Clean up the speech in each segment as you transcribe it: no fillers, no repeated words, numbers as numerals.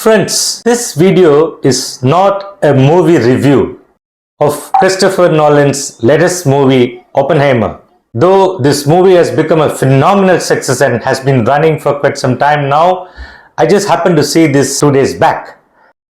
Friends, this video is not a movie review of Christopher Nolan's latest movie, Oppenheimer. Though this movie has become a phenomenal success and has been running for quite some time now, I just happened to see this 2 days back.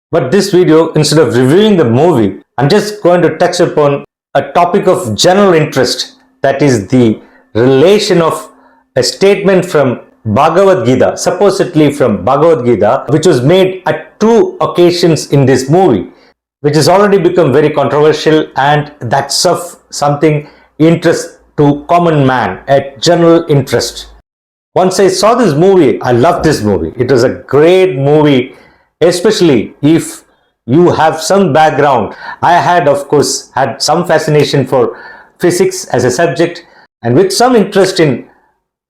But this video, instead of reviewing the movie, I'm just going to touch upon a topic of general interest, that is the relation of a statement from Bhagavad Gita, supposedly from Bhagavad Gita, which was made at 2 occasions in this movie, which has already become very controversial, and that's of something interest to common man, a general interest. Once I saw this movie, I loved this movie. It was a great movie, especially if you have some background. I had, of course, had some fascination for physics as a subject, and with some interest in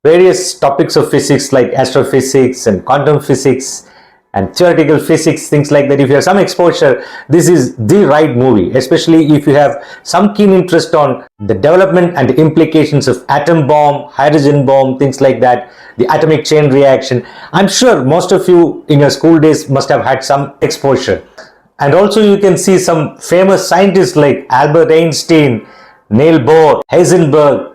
various topics of physics like astrophysics and quantum physics and theoretical physics, things like that. If you have some exposure, this is the right movie, especially if you have some keen interest on the development and the implications of atom bomb, hydrogen bomb, things like that, the atomic chain reaction. I'm sure most of you in your school days must have had some exposure. And also you can see some famous scientists like Albert Einstein, Niels Bohr, Heisenberg,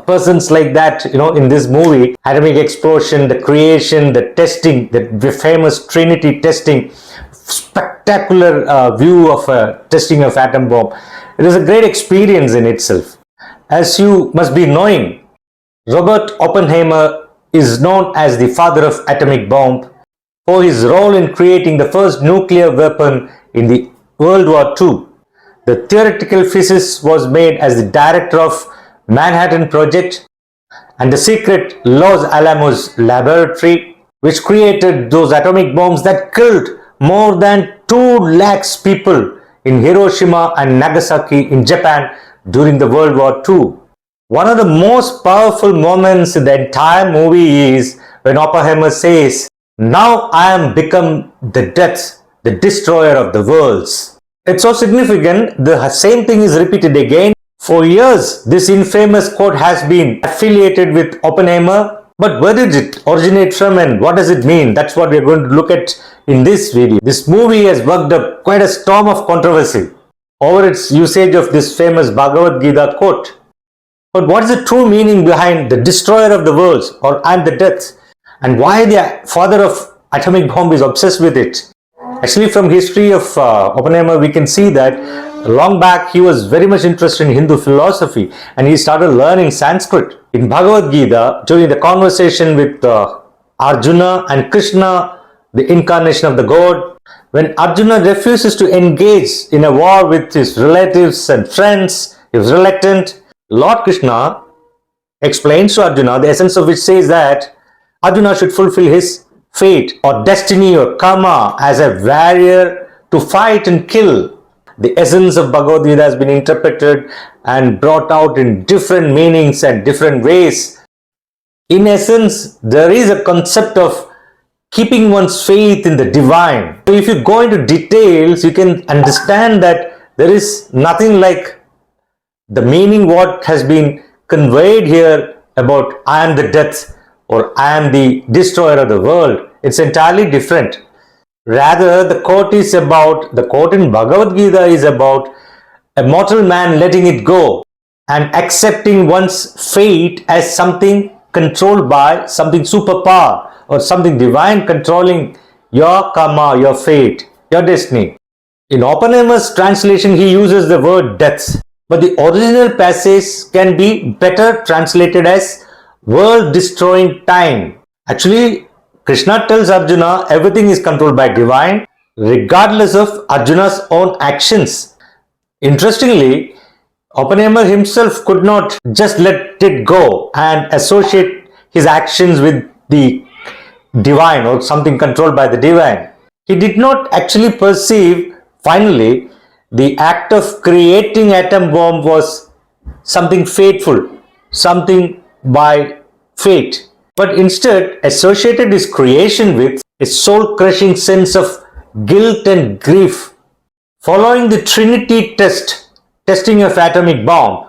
persons like that, in this movie. Atomic explosion, the creation, the testing, the famous Trinity testing, spectacular view of testing of atom bomb. It is a great experience in itself. As you must be knowing, Robert Oppenheimer is known as the father of atomic bomb for his role in creating the first nuclear weapon in the World War II. The theoretical physicist was made as the director of Manhattan Project and the secret Los Alamos laboratory, which created those atomic bombs that killed more than 2 lakhs people in Hiroshima and Nagasaki in Japan during the World War II. One of the most powerful moments in the entire movie is when Oppenheimer says, "Now I am become the death, the destroyer of the worlds." It's so significant. The same thing is repeated again. For years, this infamous quote has been affiliated with Oppenheimer. But where did it originate from and what does it mean? That's what we're going to look at in this video. This movie has worked up quite a storm of controversy over its usage of this famous Bhagavad Gita quote. But what is the true meaning behind the destroyer of the worlds, or "and the death"? And why the father of atomic bomb is obsessed with it? Actually, from history of Oppenheimer, we can see that long back he was very much interested in Hindu philosophy and he started learning Sanskrit. In Bhagavad Gita, during the conversation with Arjuna and Krishna, the incarnation of the god, when Arjuna refuses to engage in a war with his relatives and friends, he was reluctant. Lord Krishna explains to Arjuna, the essence of which says that Arjuna should fulfill his fate or destiny or karma as a warrior to fight and kill. The essence of Bhagavad Gita has been interpreted and brought out in different meanings and different ways. In essence, there is a concept of keeping one's faith in the divine. So if you go into details, you can understand that there is nothing like the meaning what has been conveyed here about "I am the death" or "I am the destroyer of the world." It's entirely different. Rather, the quote in Bhagavad Gita is about a mortal man letting it go and accepting one's fate as something controlled by something superpower or something divine controlling your karma, your fate, your destiny. In Oppenheimer's translation, he uses the word death, but the original passage can be better translated as world-destroying time. Actually, Krishna tells Arjuna everything is controlled by divine, regardless of Arjuna's own actions. Interestingly, Oppenheimer himself could not just let it go and associate his actions with the divine or something controlled by the divine. He did not actually perceive, finally, the act of creating atom bomb was something fateful, something by fate, but instead associated his creation with a soul-crushing sense of guilt and grief. Following the Trinity testing of atomic bomb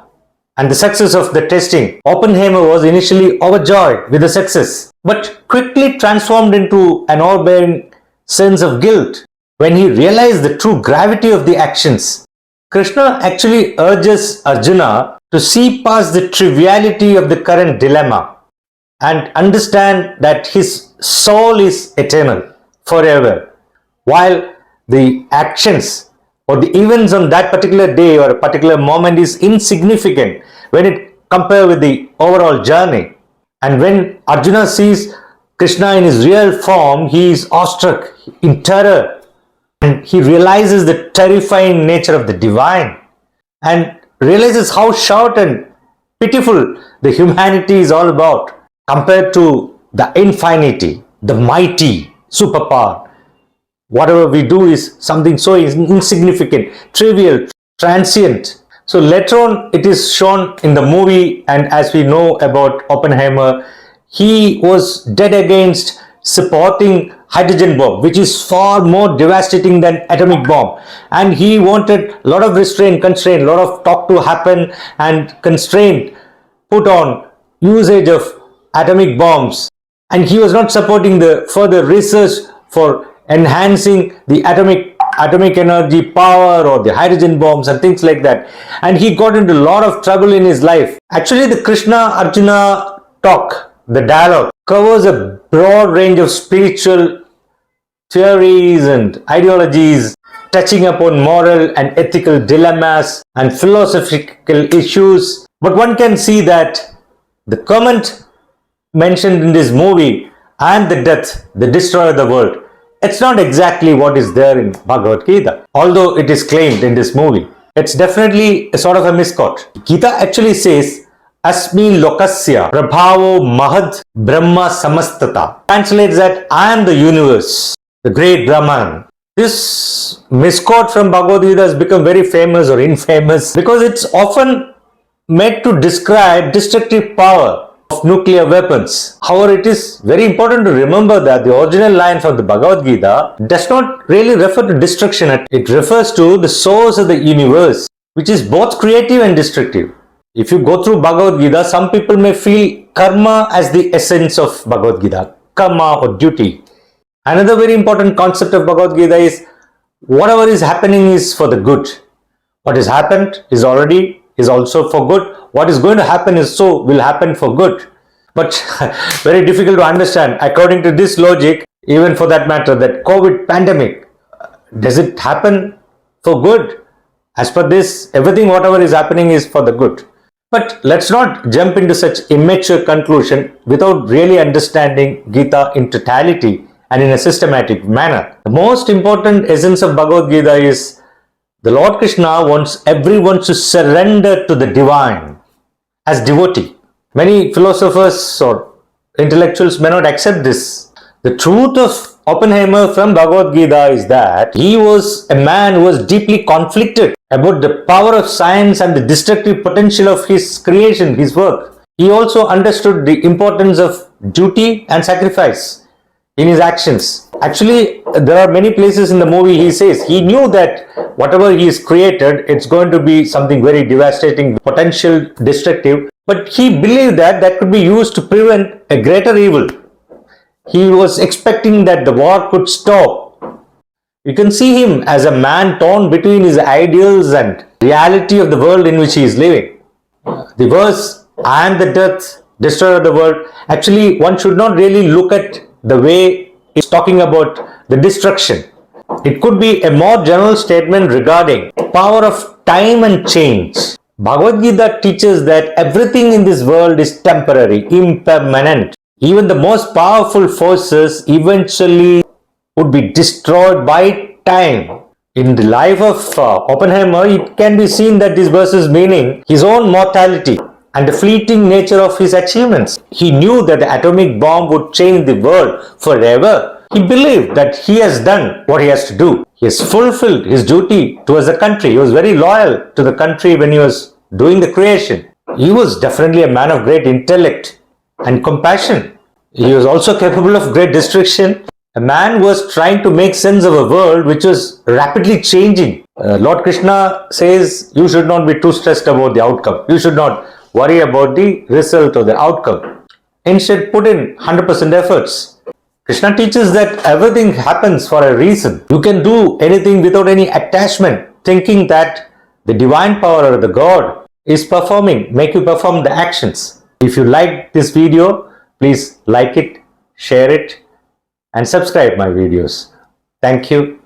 and the success of the testing, Oppenheimer was initially overjoyed with the success, but quickly transformed into an overbearing sense of guilt when he realized the true gravity of the actions. Krishna actually urges Arjuna to see past the triviality of the current dilemma and understand that his soul is eternal, forever, while the actions or the events on that particular day or a particular moment is insignificant when it compared with the overall journey. And when Arjuna sees Krishna in his real form, he is awestruck in terror and he realizes the terrifying nature of the divine and realizes how short and pitiful the humanity is all about compared to the infinity, the mighty superpower. Whatever we do is something so insignificant, trivial, transient. So later on it is shown in the movie, and as we know about Oppenheimer, he was dead against supporting hydrogen bomb, which is far more devastating than atomic bomb, and he wanted a lot of constraint, a lot of talk to happen and constraint put on usage of atomic bombs, and he was not supporting the further research for enhancing the atomic energy power or the hydrogen bombs and things like that, and he got into a lot of trouble in his life. Actually, the Krishna Arjuna talk, the dialogue, covers a broad range of spiritual theories and ideologies, touching upon moral and ethical dilemmas and philosophical issues. But one can see that the comment mentioned in this movie and the death, the destroyer of the world, it's not exactly what is there in Bhagavad Gita, although it is claimed in this movie. It's definitely a sort of a misquote. Gita actually says, Asmi lokasya prabhavo mahad brahma samastata. Translates that I am the universe, the great Brahman. This misquote from Bhagavad Gita has become very famous or infamous because it's often made to describe destructive power of nuclear weapons. However, it is very important to remember that the original line from the Bhagavad Gita does not really refer to destruction. It refers to the source of the universe, which is both creative and destructive. If you go through Bhagavad Gita, some people may feel karma as the essence of Bhagavad Gita, karma or duty. Another very important concept of Bhagavad Gita is whatever is happening is for the good. What has happened is also for good. What is going to happen will happen for good. But very difficult to understand. According to this logic, even for that matter, that COVID pandemic, does it happen for good? As per this, everything whatever is happening is for the good. But let's not jump into such immature conclusion without really understanding Gita in totality and in a systematic manner. The most important essence of Bhagavad Gita is the Lord Krishna wants everyone to surrender to the divine as devotee. Many philosophers or intellectuals may not accept this. The truth of Oppenheimer from Bhagavad Gita is that he was a man who was deeply conflicted about the power of science and the destructive potential of his creation, his work. He also understood the importance of duty and sacrifice in his actions. Actually, there are many places in the movie he says he knew that whatever he has created, it's going to be something very devastating, potential destructive, but he believed that could be used to prevent a greater evil. He was expecting that the war could stop. You can see him as a man torn between his ideals and reality of the world in which he is living. The verse, I am the death, destroyer of the world, actually one should not really look at the way it's talking about the destruction. It could be a more general statement regarding power of time and change. Bhagavad Gita teaches that everything in this world is temporary, impermanent. Even the most powerful forces eventually would be destroyed by time. In the life of Oppenheimer, it can be seen that this verse is meaning his own mortality and the fleeting nature of his achievements. He knew that the atomic bomb would change the world forever. He believed that he has done what he has to do. He has fulfilled his duty towards the country. He was very loyal to the country when he was doing the creation. He was definitely a man of great intellect and compassion. He was also capable of great destruction. A man was trying to make sense of a world which was rapidly changing. Lord Krishna says you should not be too stressed about the outcome. You should not worry about the result or the outcome. Instead, put in 100% efforts. Krishna teaches that everything happens for a reason. You can do anything without any attachment, thinking that the divine power or the God is make you perform the actions. If you like this video, please like it, share it, and subscribe my videos. Thank you.